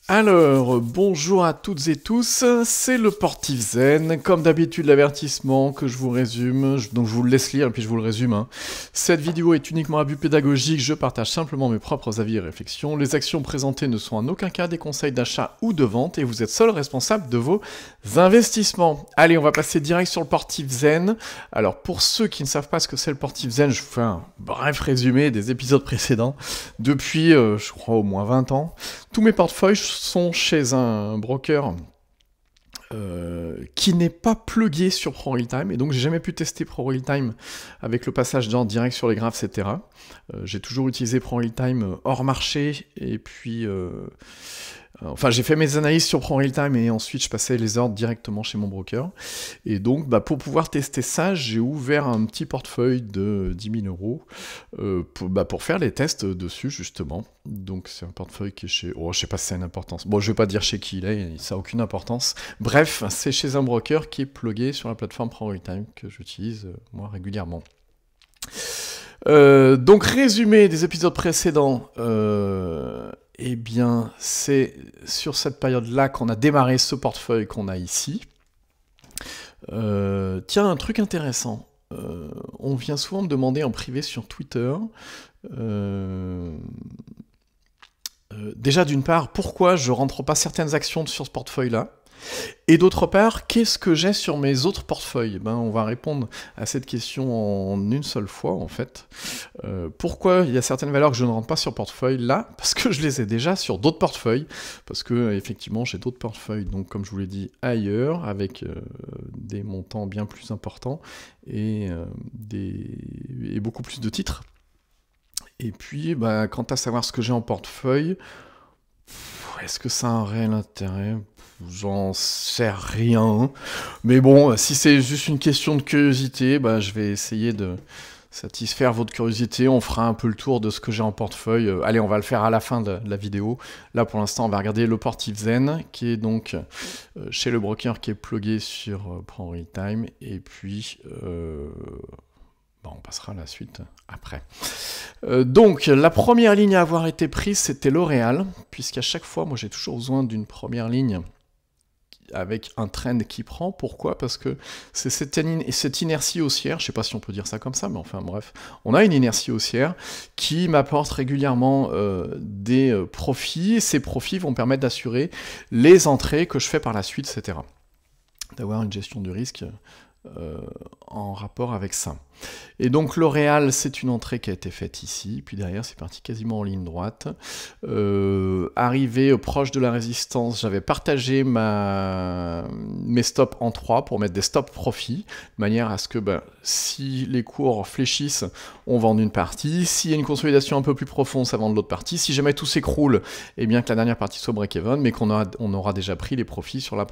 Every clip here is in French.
Alors, bonjour à toutes et tous, c'est le Portif Zen, comme d'habitude l'avertissement que je vous résume, donc je vous le laisse lire et puis je vous le résume. Cette vidéo est uniquement à but pédagogique, je partage simplement mes propres avis et réflexions, les actions présentées ne sont en aucun cas des conseils d'achat ou de vente et vous êtes seul responsable de vos investissements. Allez, on va passer direct sur le Portif Zen. Alors pour ceux qui ne savent pas ce que c'est le Portif Zen, je vous fais un bref résumé des épisodes précédents. Depuis, je crois, au moins 20 ans, tous mes portefeuilles sont chez un broker qui n'est pas plugué sur ProRealTime, et donc j'ai jamais pu tester ProRealTime avec le passage en direct sur les graphes, etc. J'ai toujours utilisé ProRealTime hors marché, et puis... Enfin, j'ai fait mes analyses sur ProRealTime et ensuite je passais les ordres directement chez mon broker. Et donc, pour pouvoir tester ça, j'ai ouvert un petit portefeuille de 10 000 € pour faire les tests dessus, justement. Donc, c'est un portefeuille qui est chez... Oh, je sais pas si ça a une importance. Bon, je vais pas dire chez qui il est, ça a aucune importance. Bref, c'est chez un broker qui est plugué sur la plateforme ProRealTime que j'utilise, moi, régulièrement. Donc, résumé des épisodes précédents... Eh bien, c'est sur cette période-là qu'on a démarré ce portefeuille qu'on a ici. Tiens, un truc intéressant. On vient souvent me demander en privé sur Twitter, déjà d'une part, pourquoi je rentre pas certaines actions sur ce portefeuille-là, et d'autre part, qu'est-ce que j'ai sur mes autres portefeuilles? On va répondre à cette question en une seule fois, en fait. Pourquoi il y a certaines valeurs que je ne rentre pas sur portefeuille? Là, parce que je les ai déjà sur d'autres portefeuilles, parce que, effectivement, j'ai d'autres portefeuilles, donc, comme je vous l'ai dit, ailleurs, avec des montants bien plus importants, et beaucoup plus de titres. Et puis, quant à savoir ce que j'ai en portefeuille, est-ce que ça a un réel intérêt? J'en sais rien. Mais bon, si c'est juste une question de curiosité, je vais essayer de satisfaire votre curiosité. On fera un peu le tour de ce que j'ai en portefeuille. Allez, on va le faire à la fin de la vidéo. Là, pour l'instant, on va regarder le Portif Zen, qui est donc chez le broker qui est plugué sur ProRealTime. Et puis... on passera à la suite après. Donc, la première ligne à avoir été prise, c'était L'Oréal, puisqu'à chaque fois, moi, j'ai toujours besoin d'une première ligne avec un trend qui prend. Pourquoi? Parce que c'est cette inertie haussière, je ne sais pas si on peut dire ça comme ça, mais enfin bref, on a une inertie haussière qui m'apporte régulièrement des profits, et ces profits vont permettre d'assurer les entrées que je fais par la suite, etc. D'avoir une gestion du risque en rapport avec ça. Et donc L'Oréal, c'est une entrée qui a été faite ici, puis derrière c'est parti quasiment en ligne droite. Arrivé proche de la résistance, j'avais partagé mes stops en 3 pour mettre des stops profit, de manière à ce que si les cours fléchissent, on vend une partie, s'il y a une consolidation un peu plus profonde, ça vend de l'autre partie, si jamais tout s'écroule, et bien que la dernière partie soit break-even, mais qu'on aura déjà pris les profits sur le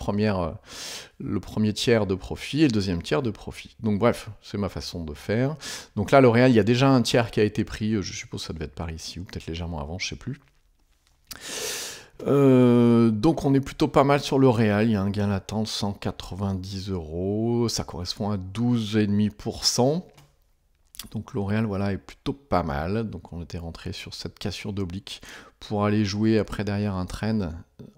premier tiers de profit et le deuxième tiers de profit. Donc bref, c'est ma façon de faire. Donc là, L'Oréal, il y a déjà un tiers qui a été pris, je suppose que ça devait être par ici, ou peut-être légèrement avant, je sais plus. Donc on est plutôt pas mal sur L'Oréal, il y a un gain latent de 190 €, ça correspond à 12,5%. Donc L'Oréal, voilà, est plutôt pas mal. Donc on était rentré sur cette cassure d'oblique pour aller jouer après derrière un trend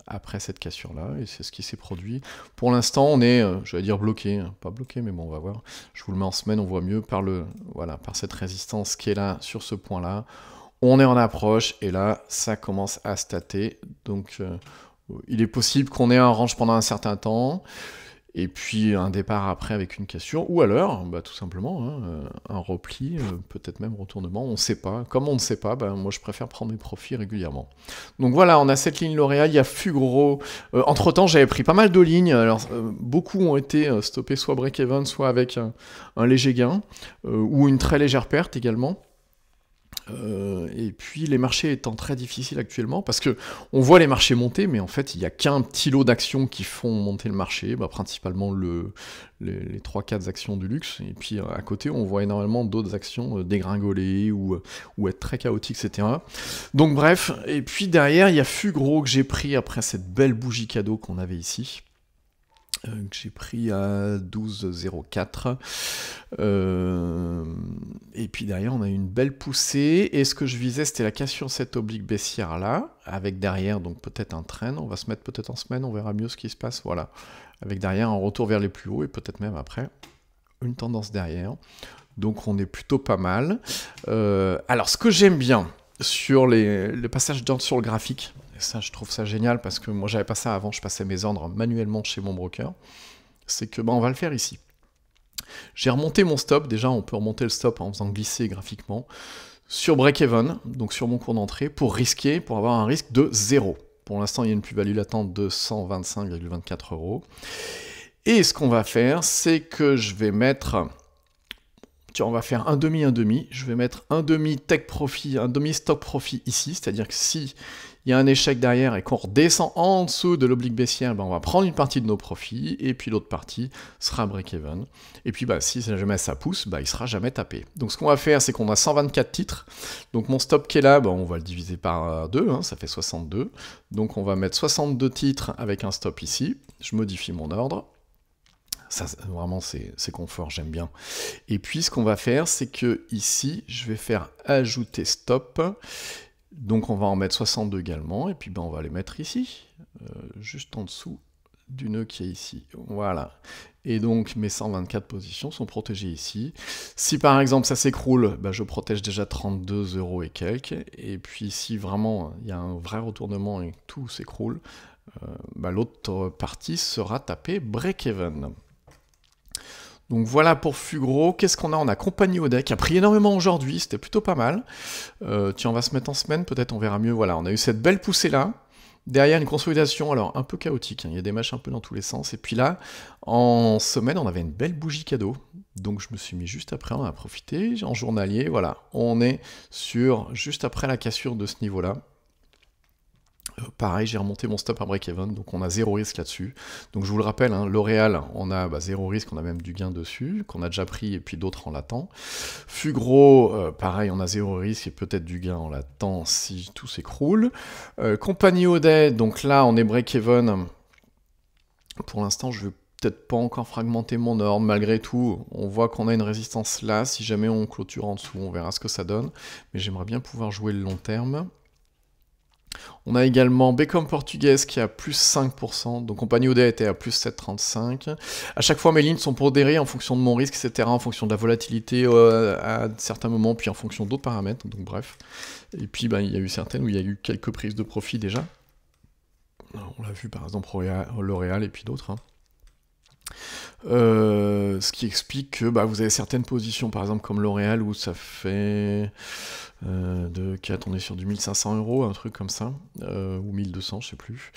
après cette cassure-là, et c'est ce qui s'est produit. Pour l'instant, on est, je vais dire bloqué, pas bloqué, mais bon, on va voir. Je vous le mets en semaine, on voit mieux par cette résistance qui est là, sur ce point-là. On est en approche, et là, ça commence à stater. Donc, il est possible qu'on ait un range pendant un certain temps, et puis un départ après avec une cassure, ou alors, tout simplement, un repli, peut-être même retournement, on ne sait pas. Comme on ne sait pas, moi je préfère prendre mes profits régulièrement. Donc voilà, on a cette ligne L'Oréal, il y a Fugro. Entre-temps, j'avais pris pas mal de lignes, alors beaucoup ont été stoppés soit break-even, soit avec un léger gain, ou une très légère perte également. Et puis les marchés étant très difficiles actuellement, parce que on voit les marchés monter, mais en fait il n'y a qu'un petit lot d'actions qui font monter le marché, principalement les 3-4 actions du luxe, et puis à côté on voit énormément d'autres actions dégringoler ou être très chaotiques, etc. Donc bref, et puis derrière il y a Fugro que j'ai pris après cette belle bougie cadeau qu'on avait ici. que j'ai pris à 12,04. Et puis derrière, on a eu une belle poussée. Et ce que je visais, c'était la cassure de cette oblique baissière là, avec derrière, donc peut-être un trend. On va se mettre peut-être en semaine, on verra mieux ce qui se passe. Voilà. Avec derrière un retour vers les plus hauts et peut-être même après une tendance derrière. Donc on est plutôt pas mal. Alors ce que j'aime bien sur les passages d'ordre sur le graphique, et ça je trouve ça génial parce que moi j'avais pas ça avant, je passais mes ordres manuellement chez mon broker, c'est que on va le faire ici. J'ai remonté mon stop, déjà on peut remonter le stop en faisant glisser graphiquement, sur break-even, donc sur mon cours d'entrée, pour avoir un risque de 0. Pour l'instant il y a une plus-value latente de 125,24 €. Et ce qu'on va faire, c'est que je vais mettre... Tiens, on va faire un demi. Je vais mettre un demi take profit, un demi stock profit ici. C'est-à-dire que si il y a un échec derrière et qu'on redescend en dessous de l'oblique baissière, on va prendre une partie de nos profits et puis l'autre partie sera break-even. Et puis si jamais ça pousse, il sera jamais tapé. Donc ce qu'on va faire, c'est qu'on a 124 titres. Donc mon stop qui est là, on va le diviser par 2, ça fait 62. Donc on va mettre 62 titres avec un stop ici. Je modifie mon ordre. Ça, vraiment, c'est confort, j'aime bien. Et puis, ce qu'on va faire, c'est que ici, je vais faire ajouter stop. Donc, on va en mettre 62 également. Et puis, on va les mettre ici, juste en dessous du nœud qui est ici. Voilà. Et donc, mes 124 positions sont protégées ici. Si, par exemple, ça s'écroule, je protège déjà 32 € et quelques. Et puis, si vraiment, il y a un vrai retournement et que tout s'écroule, l'autre partie sera tapée break-even. Donc voilà pour Fugro. Qu'est-ce qu'on a? On a Compagnie Audet qui a pris énormément aujourd'hui, c'était plutôt pas mal. Tiens, on va se mettre en semaine, peut-être on verra mieux. Voilà, on a eu cette belle poussée là. Derrière une consolidation, alors un peu chaotique, il y a des mèches un peu dans tous les sens. Et puis là, en semaine, on avait une belle bougie cadeau. Donc je me suis mis juste après, on a profité, en journalier, voilà. On est sur juste après la cassure de ce niveau-là. Pareil, j'ai remonté mon stop à break-even, donc on a 0 risque là-dessus. Donc je vous le rappelle, L'Oréal, on a 0 risque, on a même du gain dessus, qu'on a déjà pris, et puis d'autres en latent. Fugro, pareil, on a 0 risque et peut-être du gain en latent si tout s'écroule. Compagnie Audet, donc là on est break-even. Pour l'instant, je ne vais peut-être pas encore fragmenter mon ordre, malgré tout, on voit qu'on a une résistance là, si jamais on clôture en dessous, on verra ce que ça donne. Mais j'aimerais bien pouvoir jouer le long terme. On a également Becom Portugaise qui est à plus 5%, donc Compagnie Audet était à plus 7,35. À chaque fois, mes lignes sont pondérées en fonction de mon risque, etc., en fonction de la volatilité à certains moments, puis en fonction d'autres paramètres, donc bref. Et puis, il y a eu certaines où il y a eu quelques prises de profit déjà. On l'a vu par exemple L'Oréal et puis d'autres. Ce qui explique que vous avez certaines positions, par exemple comme L'Oréal, où ça fait... de 4, on est sur du 1500 €, un truc comme ça, ou 1200, je sais plus.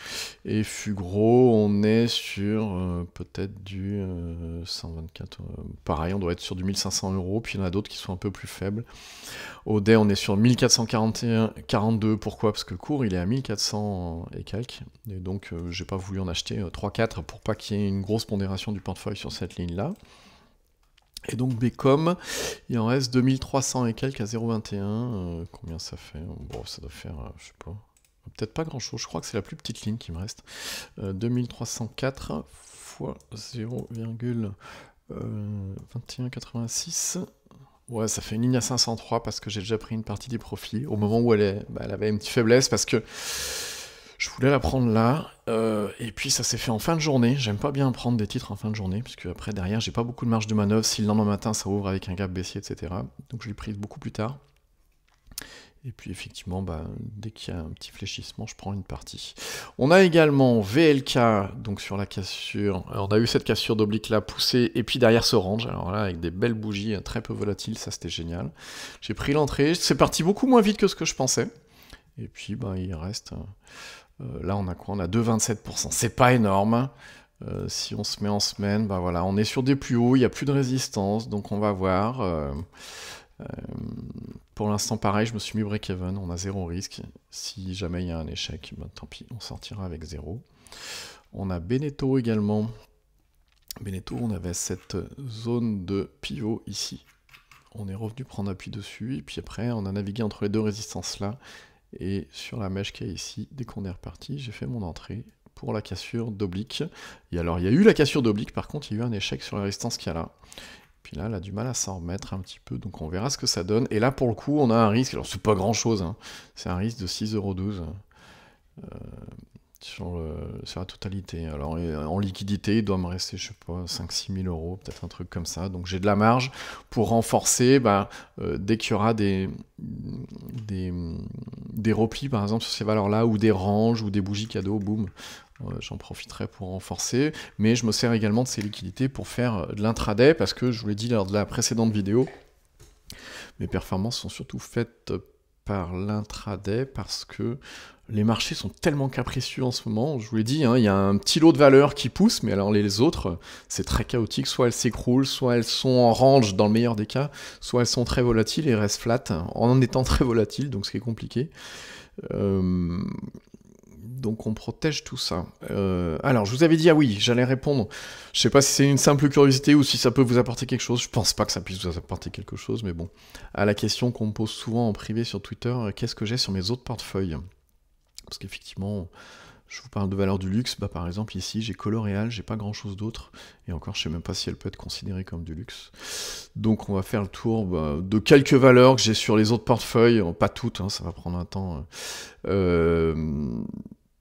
Et Fugro, on est sur peut-être du 124, pareil, on doit être sur du 1500 €, puis il y en a d'autres qui sont un peu plus faibles. Audet, on est sur 1441,42, pourquoi? Parce que le cours, il est à 1400 et quelques, et donc j'ai pas voulu en acheter 3-4 pour pas qu'il y ait une grosse pondération du portefeuille sur cette ligne-là. Et donc Becom, il en reste 2300 et quelques à 0,21. Combien ça fait? Bon, ça doit faire, je sais pas, peut-être pas grand-chose. Je crois que c'est la plus petite ligne qui me reste. 2304 fois 0,2186. Ouais, ça fait une ligne à 503 parce que j'ai déjà pris une partie des profits au moment où elle avait une petite faiblesse parce que je voulais la prendre là, et puis ça s'est fait en fin de journée. J'aime pas bien prendre des titres en fin de journée, puisque après, derrière, j'ai pas beaucoup de marge de manœuvre. Si le lendemain matin, ça ouvre avec un gap baissier, etc. Donc je l'ai prise beaucoup plus tard. Et puis effectivement, dès qu'il y a un petit fléchissement, je prends une partie. On a également VLK, donc sur la cassure. Alors, on a eu cette cassure d'oblique là poussée, et puis derrière ce range, alors là, avec des belles bougies très peu volatiles, ça c'était génial. J'ai pris l'entrée, c'est parti beaucoup moins vite que ce que je pensais. Et puis, il reste... là, on a quoi? On a 2,27%. C'est pas énorme. Si on se met en semaine, voilà, on est sur des plus hauts, il n'y a plus de résistance, donc on va voir. Pour l'instant, pareil, je me suis mis break-even, on a 0 risque. Si jamais il y a un échec, tant pis, on sortira avec 0. On a Beneteau également. Beneteau, on avait cette zone de pivot ici. On est revenu prendre appui dessus, et puis après, on a navigué entre les deux résistances là. Et sur la mèche qui est ici, dès qu'on est reparti, j'ai fait mon entrée pour la cassure d'oblique. Et alors, il y a eu la cassure d'oblique, par contre, il y a eu un échec sur la résistance qu'il y a là. Puis là, elle a du mal à s'en remettre un petit peu, donc on verra ce que ça donne. Et là, pour le coup, on a un risque, alors c'est pas grand-chose, hein, c'est un risque de 6,12 € sur la totalité. Alors, en liquidité, il doit me rester, je sais pas, 5-6 000 €, peut-être un truc comme ça. Donc j'ai de la marge pour renforcer, dès qu'il y aura des replis, par exemple, sur ces valeurs-là, ou des ranges, ou des bougies cadeaux, boum. J'en profiterai pour renforcer, mais je me sers également de ces liquidités pour faire de l'intraday, parce que je vous l'ai dit lors de la précédente vidéo, mes performances sont surtout faites par l'intraday, parce que les marchés sont tellement capricieux en ce moment. Je vous l'ai dit, hein, il y a un petit lot de valeurs qui poussent, mais alors les autres, c'est très chaotique, soit elles s'écroulent, soit elles sont en range dans le meilleur des cas, soit elles sont très volatiles et restent flat, en étant très volatiles, donc ce qui est compliqué. Donc on protège tout ça. Alors, je vous avais dit, ah oui, j'allais répondre. Je sais pas si c'est une simple curiosité ou si ça peut vous apporter quelque chose. Je pense pas que ça puisse vous apporter quelque chose, mais bon. À la question qu'on me pose souvent en privé sur Twitter, qu'est-ce que j'ai sur mes autres portefeuilles? Parce qu'effectivement, je vous parle de valeurs du luxe. Par exemple, ici, j'ai Coloréal, j'ai pas grand-chose d'autre. Et encore, je sais même pas si elle peut être considérée comme du luxe. Donc, on va faire le tour de quelques valeurs que j'ai sur les autres portefeuilles. Pas toutes, hein, ça va prendre un temps.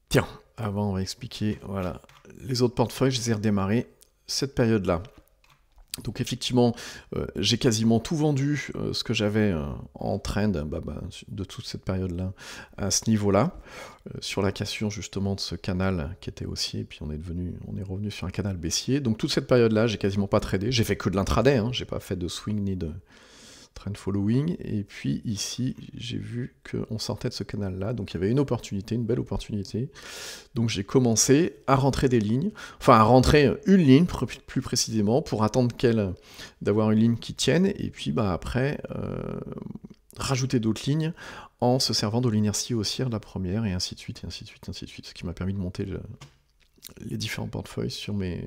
Tiens, avant, on va expliquer, voilà, les autres portefeuilles, je les ai redémarrés cette période-là. Donc effectivement, j'ai quasiment tout vendu, ce que j'avais en trend de toute cette période-là, à ce niveau-là, sur la cassure justement de ce canal qui était haussier, et puis on est revenu sur un canal baissier. Donc toute cette période-là, j'ai quasiment pas tradé, j'ai fait que de l'intraday, hein, j'ai pas fait de swing ni de trend following, et puis ici, j'ai vu qu'on sortait de ce canal-là, donc il y avait une opportunité, une belle opportunité, donc j'ai commencé à rentrer des lignes, enfin à rentrer une ligne, plus précisément, pour attendre d'avoir une ligne qui tienne, et puis après, rajouter d'autres lignes, en se servant de l'inertie haussière de la première, et ainsi de suite, et ainsi de suite, et ainsi de suite, ce qui m'a permis de monter les différents portefeuilles sur mes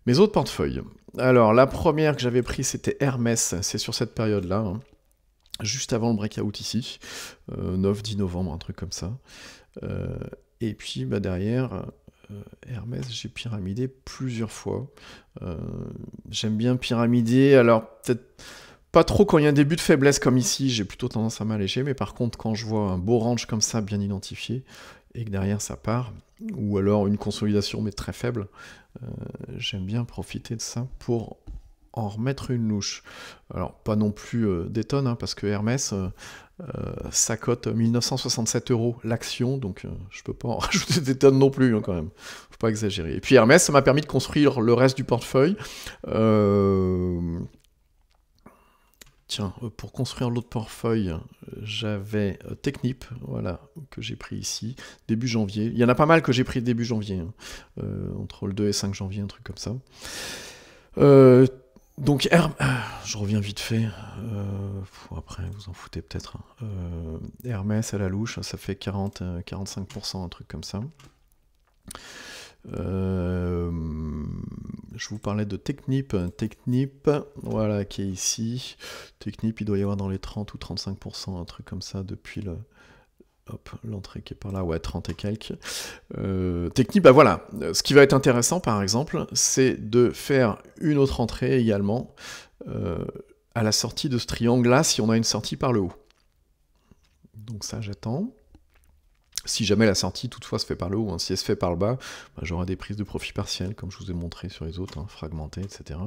autres portefeuilles. Alors, la première que j'avais prise, c'était Hermès, c'est sur cette période-là, hein, juste avant le breakout ici, 9-10 novembre, un truc comme ça. Et puis, derrière, Hermès, j'ai pyramidé plusieurs fois. J'aime bien pyramider, alors peut-être pas trop quand il y a un début de faiblesse comme ici, j'ai plutôt tendance à m'alléger, mais par contre, quand je vois un beau range comme ça, bien identifié, et que derrière ça part, ou alors une consolidation mais très faible, j'aime bien profiter de ça pour en remettre une louche. Alors pas non plus des tonnes, hein, parce que Hermès, ça cote 1967 € l'action, donc je peux pas en rajouter des tonnes non plus, hein, quand même, faut pas exagérer. Et puis Hermès, ça m'a permis de construire le reste du portefeuille. Tiens, pour construire l'autre portefeuille, j'avais Technip, voilà, que j'ai pris ici, début janvier. Il y en a pas mal que j'ai pris début janvier, hein, entre le 2 et 5 janvier, un truc comme ça. Donc, je reviens vite fait, après vous en foutez peut-être. Hermès à la louche, ça fait 40-45%, un truc comme ça. Je vous parlais de Technip, voilà, qui est ici. Technip, il doit y avoir dans les 30 ou 35%, un truc comme ça, depuis l'entrée qui est par là, ouais, 30 et quelques. Technip, voilà, ce qui va être intéressant, par exemple, c'est de faire une autre entrée également, à la sortie de ce triangle-là, si on a une sortie par le haut. Donc ça, j'attends. Si jamais la sortie toutefois se fait par le haut, hein, si elle se fait par le bas, j'aurai des prises de profit partielles, comme je vous ai montré sur les autres, hein, fragmentées, etc.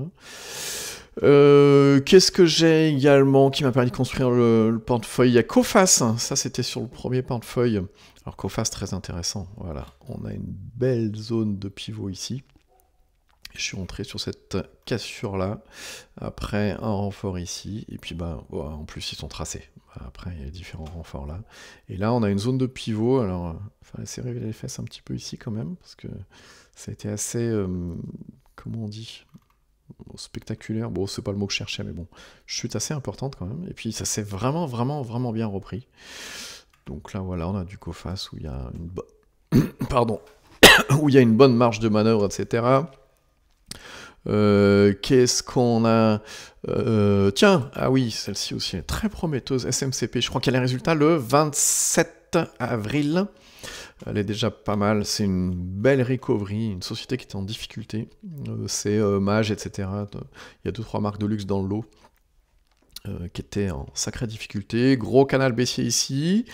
Qu'est-ce que j'ai également qui m'a permis de construire le portefeuille? Il y a Coface, hein, ça c'était sur le premier portefeuille. Alors Coface, très intéressant, voilà. On a une belle zone de pivot ici. Je suis rentré sur cette cassure-là, après un renfort ici, et puis en plus ils sont tracés. Après il y a différents renforts là. Et là on a une zone de pivot, alors il faut laisser révéler les fesses un petit peu ici quand même, parce que ça a été assez, comment on dit, spectaculaire. Bon, c'est pas le mot que je cherchais, mais bon, chute assez importante quand même. Et puis ça s'est vraiment bien repris. Donc là voilà, on a du Coface où il y a une pardon, où il y a une bonne marge de manœuvre, etc. Qu'est-ce qu'on a, tiens, ah oui, celle-ci aussi est très prometteuse, SMCP, je crois qu'elle a les résultats le 27 avril, Elle est déjà pas mal. C'est une belle recovery, une société qui était en difficulté. C'est Mage, etc. Il y a 2-3 marques de luxe dans le lot qui étaient en sacrée difficulté. Gros canal baissier ici.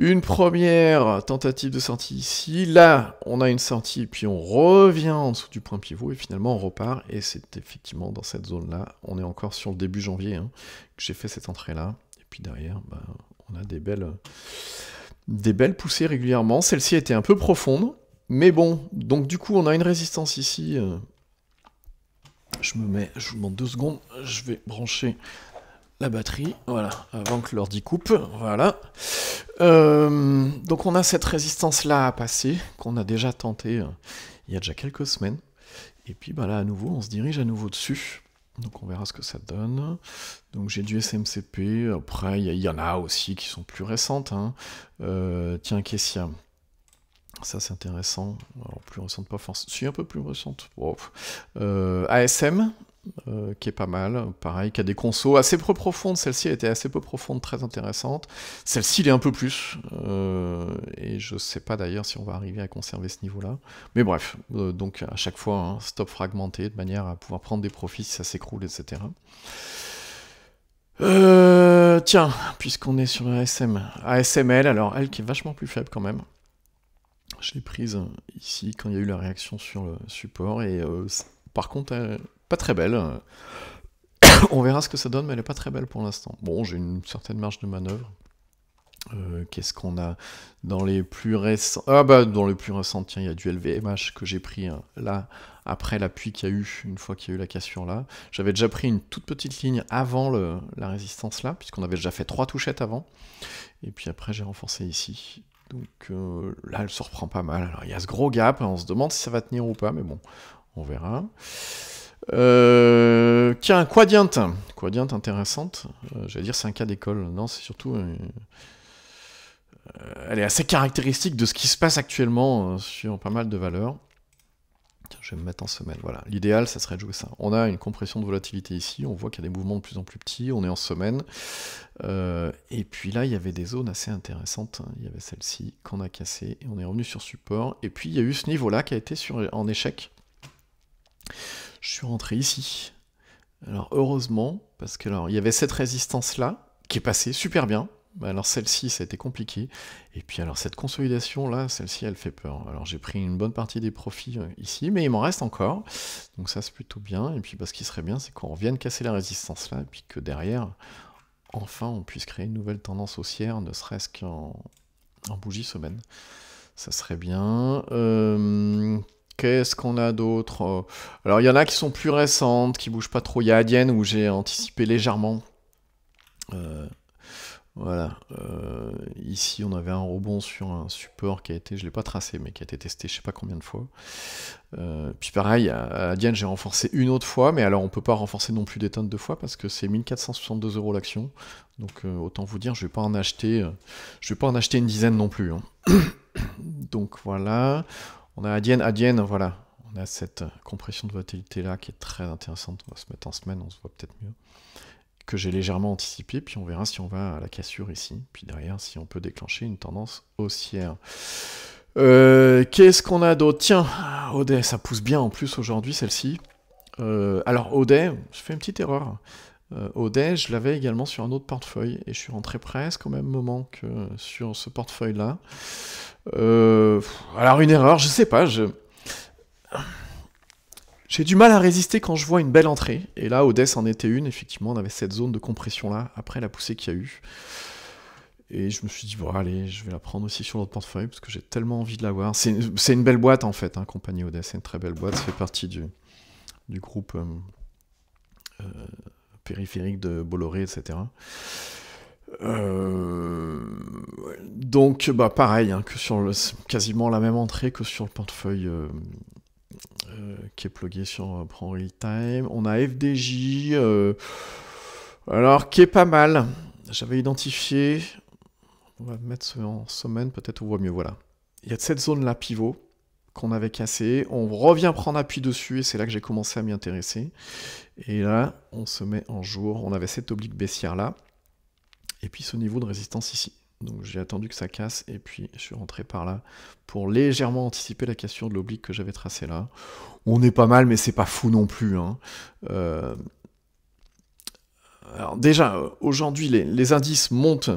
Une première tentative de sortie ici. Là, on a une sortie, puis on revient en dessous du point pivot, et finalement on repart. Et c'est effectivement dans cette zone-là, on est encore sur le début janvier, hein, que j'ai fait cette entrée-là. Et puis derrière, bah, on a des belles poussées régulièrement. Celle-ci était un peu profonde, mais bon. Donc du coup, on a une résistance ici. Je vous demande 2 secondes. Je vais brancher la batterie, voilà, avant que l'ordi coupe, voilà. Donc on a cette résistance-là à passer, qu'on a déjà tenté il y a déjà quelques semaines. Et puis bah là, à nouveau, on se dirige à nouveau dessus. Donc on verra ce que ça donne. Donc j'ai du SMCP, après il y en a aussi qui sont plus récentes. Hein. Tiens, Kessia. Ça c'est intéressant. Alors plus récente, pas forcément. Si, un peu plus récente. Oh. ASM. Qui est pas mal, pareil, qui a des consos assez peu profondes, celle-ci était assez peu profonde, très intéressante, celle-ci il est un peu plus, et je sais pas d'ailleurs si on va arriver à conserver ce niveau-là, mais bref, donc à chaque fois, hein, stop fragmenté, de manière à pouvoir prendre des profits si ça s'écroule, etc. Tiens, puisqu'on est sur ASML, alors elle qui est vachement plus faible quand même, je l'ai prise ici quand il y a eu la réaction sur le support, et par contre, elle pas très belle. On verra ce que ça donne, mais elle est pas très belle pour l'instant. Bon, j'ai une certaine marge de manœuvre. Qu'est-ce qu'on a dans les plus récents? Ah bah, dans les plus récents, tiens, il y a du LVMH que j'ai pris là, après l'appui qu'il y a eu, une fois qu'il y a eu la cassure là. J'avais déjà pris une toute petite ligne avant la résistance là, puisqu'on avait déjà fait 3 touchettes avant. Et puis après, j'ai renforcé ici. Donc là, elle se reprend pas mal. Alors, il y a ce gros gap, on se demande si ça va tenir ou pas, mais bon, on verra. Tiens, Quadient intéressante. J'allais dire c'est un cas d'école. Non, c'est surtout... elle est assez caractéristique de ce qui se passe actuellement sur pas mal de valeurs. Tiens, je vais me mettre en semaine. Voilà. L'idéal, ça serait de jouer ça. On a une compression de volatilité ici. On voit qu'il y a des mouvements de plus en plus petits. On est en semaine. Et puis là, il y avait des zones assez intéressantes. Il y avait celle-ci qu'on a cassée. Et on est revenu sur support. Et puis, il y a eu ce niveau-là qui a été en échec. Je suis rentré ici. Alors heureusement, parce que alors il y avait cette résistance-là, qui est passée super bien. Alors celle-ci, ça a été compliqué. Et puis alors cette consolidation-là, celle-ci, elle fait peur. Alors j'ai pris une bonne partie des profits ici, mais il m'en reste encore. Donc ça, c'est plutôt bien. Et puis ce qui serait bien, c'est qu'on revienne casser la résistance-là, et puis que derrière, enfin, on puisse créer une nouvelle tendance haussière, ne serait-ce qu'en bougie semaine. Ça serait bien. Qu'est-ce qu'on a d'autre? Alors, il y en a qui sont plus récentes, qui bougent pas trop. Il y a Adyen où j'ai anticipé légèrement. Voilà. Ici, on avait un rebond sur un support qui a été, je l'ai pas tracé, mais qui a été testé je sais pas combien de fois. Puis pareil, à Adyen, j'ai renforcé une autre fois, mais alors on peut pas renforcer non plus des tonnes 2 fois parce que c'est 1462 € l'action. Donc autant vous dire, je vais pas en acheter une dizaine non plus. Hein. Donc voilà. On a Adyen, voilà. On a cette compression de volatilité là qui est très intéressante. On va se mettre en semaine, on se voit peut-être mieux. Que j'ai légèrement anticipé, puis on verra si on va à la cassure ici. Puis derrière, si on peut déclencher une tendance haussière. Qu'est-ce qu'on a d'autre? Tiens, Audet, ça pousse bien en plus aujourd'hui, celle-ci. Alors Audet, je fais une petite erreur. Audet, je l'avais également sur un autre portefeuille, et je suis rentré presque au même moment que sur ce portefeuille-là. Alors une erreur, je sais pas, j'ai du mal à résister quand je vois une belle entrée, et là Audet en était une, effectivement on avait cette zone de compression là, après la poussée qu'il y a eu, et je me suis dit bon allez, je vais la prendre aussi sur l'autre portefeuille, parce que j'ai tellement envie de l'avoir. C'est une belle boîte en fait, hein, compagnie Audet, c'est une très belle boîte, ça fait partie du groupe périphérique de Bolloré, etc. Donc bah pareil, hein, que sur quasiment la même entrée que sur le portefeuille qui est plugué sur Prend Real Time. On a FDJ, alors qui est pas mal. J'avais identifié, on va mettre en semaine, peut-être on voit mieux, voilà. Il y a cette zone là pivot qu'on avait cassée, on revient prendre appui dessus et c'est là que j'ai commencé à m'y intéresser. Et là, on se met en jour, on avait cette oblique baissière là, et puis ce niveau de résistance ici. Donc j'ai attendu que ça casse, et puis je suis rentré par là pour légèrement anticiper la cassure de l'oblique que j'avais tracée là. On est pas mal, mais c'est pas fou non plus, hein. Alors déjà, aujourd'hui, les indices montent,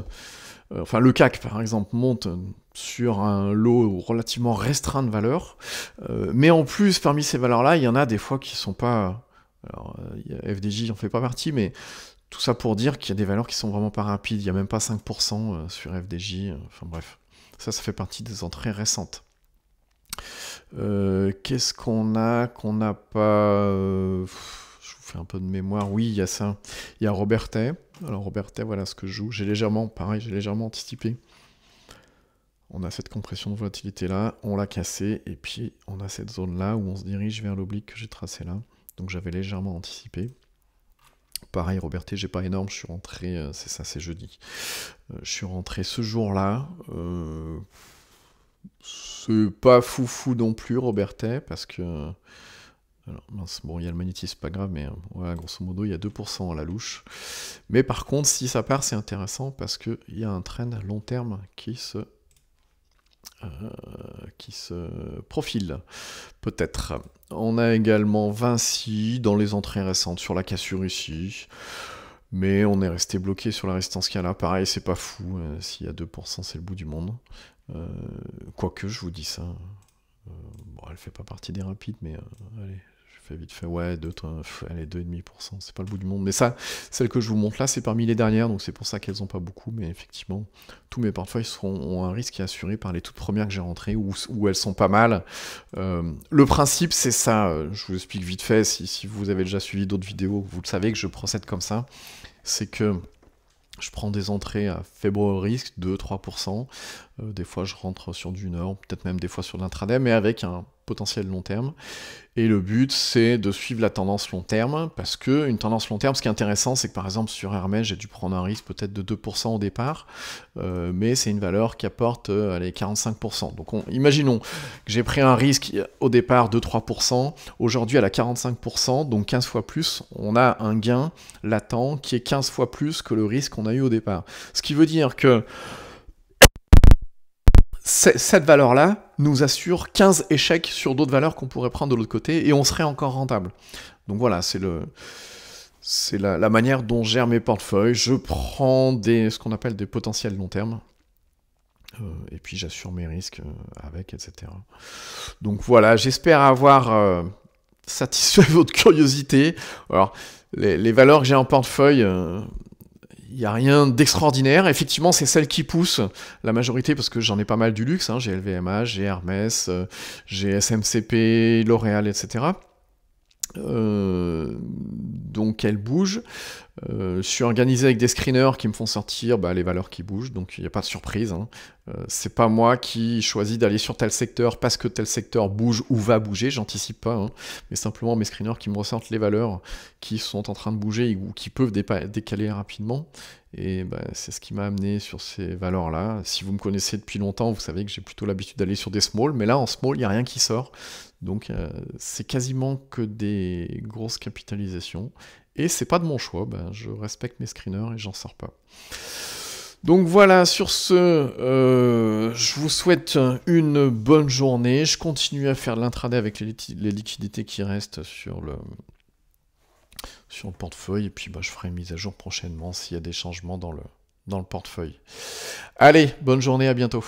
enfin le CAC par exemple monte sur un lot relativement restreint de valeurs, mais en plus, parmi ces valeurs-là, il y en a des fois qui sont pas... Alors, FDJ en fait pas partie, mais tout ça pour dire qu'il y a des valeurs qui sont vraiment pas rapides, il n'y a même pas 5% sur FDJ, enfin bref, ça fait partie des entrées récentes. Qu'est-ce qu'on a n'a pas... je vous fais un peu de mémoire, oui, il y a ça, il y a Robertet. Alors Robertet, voilà ce que je joue, j'ai légèrement anticipé. On a cette compression de volatilité là, on l'a cassée, et puis on a cette zone là où on se dirige vers l'oblique que j'ai tracé là, donc j'avais légèrement anticipé. Pareil, Robertet, j'ai pas énorme, je suis rentré, c'est ça, c'est jeudi. Je suis rentré ce jour-là. C'est pas foufou non plus, Robertet, parce que... Alors, mince, bon, il y a le magnétisme, pas grave, mais voilà, grosso modo, il y a 2% à la louche. Mais par contre, si ça part, c'est intéressant, parce qu'il y a un trend long terme qui se profile, peut-être. On a également Vinci dans les entrées récentes sur la cassure ici, mais on est resté bloqué sur la résistance qu'il y a là. Pareil, c'est pas fou, s'il y a 2%, c'est le bout du monde. Quoique, je vous dis ça, bon, elle fait pas partie des rapides, mais allez, je fais vite fait, ouais, 2,5%, c'est pas le bout du monde. Mais ça, celle que je vous montre là, c'est parmi les dernières, donc c'est pour ça qu'elles ont pas beaucoup, mais effectivement, tous mes portefeuilles ont un risque qui est assuré par les toutes premières que j'ai rentrées, où elles sont pas mal. Le principe, c'est ça, je vous explique vite fait, si vous avez déjà suivi d'autres vidéos, vous le savez que je procède comme ça, c'est que je prends des entrées à faible risque, 2-3%. Des fois, je rentre sur du Nord, peut-être même des fois sur l'intraday, mais avec un potentiel long terme. Et le but, c'est de suivre la tendance long terme, parce que une tendance long terme, ce qui est intéressant, c'est que par exemple, sur Hermès, j'ai dû prendre un risque peut-être de 2% au départ, mais c'est une valeur qui apporte allez, 45%. Donc imaginons que j'ai pris un risque au départ de 3%, aujourd'hui elle a 45%, donc 15 fois plus, on a un gain latent qui est 15 fois plus que le risque qu'on a eu au départ. Ce qui veut dire que cette valeur-là nous assure 15 échecs sur d'autres valeurs qu'on pourrait prendre de l'autre côté, et on serait encore rentable. Donc voilà, c'est la manière dont je gère mes portefeuilles. Je prends ce qu'on appelle des potentiels long terme, et puis j'assure mes risques avec, etc. Donc voilà, j'espère avoir satisfait votre curiosité. Alors, les valeurs que j'ai en portefeuille... il n'y a rien d'extraordinaire. Effectivement, c'est celle qui pousse la majorité, parce que j'en ai pas mal du luxe. Hein. J'ai LVMH, j'ai Hermès, j'ai SMCP, L'Oréal, etc. Donc elle bouge. Je suis organisé avec des screeners qui me font sortir les valeurs qui bougent, donc il n'y a pas de surprise. Hein. C'est pas moi qui choisis d'aller sur tel secteur parce que tel secteur bouge ou va bouger, j'anticipe pas, hein. Mais simplement mes screeners qui me ressortent les valeurs qui sont en train de bouger ou qui peuvent décaler rapidement. Et c'est ce qui m'a amené sur ces valeurs-là. Si vous me connaissez depuis longtemps, vous savez que j'ai plutôt l'habitude d'aller sur des small, mais là en small, il n'y a rien qui sort. Donc c'est quasiment que des grosses capitalisations. Et c'est pas de mon choix, je respecte mes screeners et j'en sors pas. Donc voilà, sur ce, je vous souhaite une bonne journée. Je continue à faire de l'intraday avec les liquidités qui restent sur le portefeuille. Et puis je ferai une mise à jour prochainement s'il y a des changements dans le portefeuille. Allez, bonne journée, à bientôt.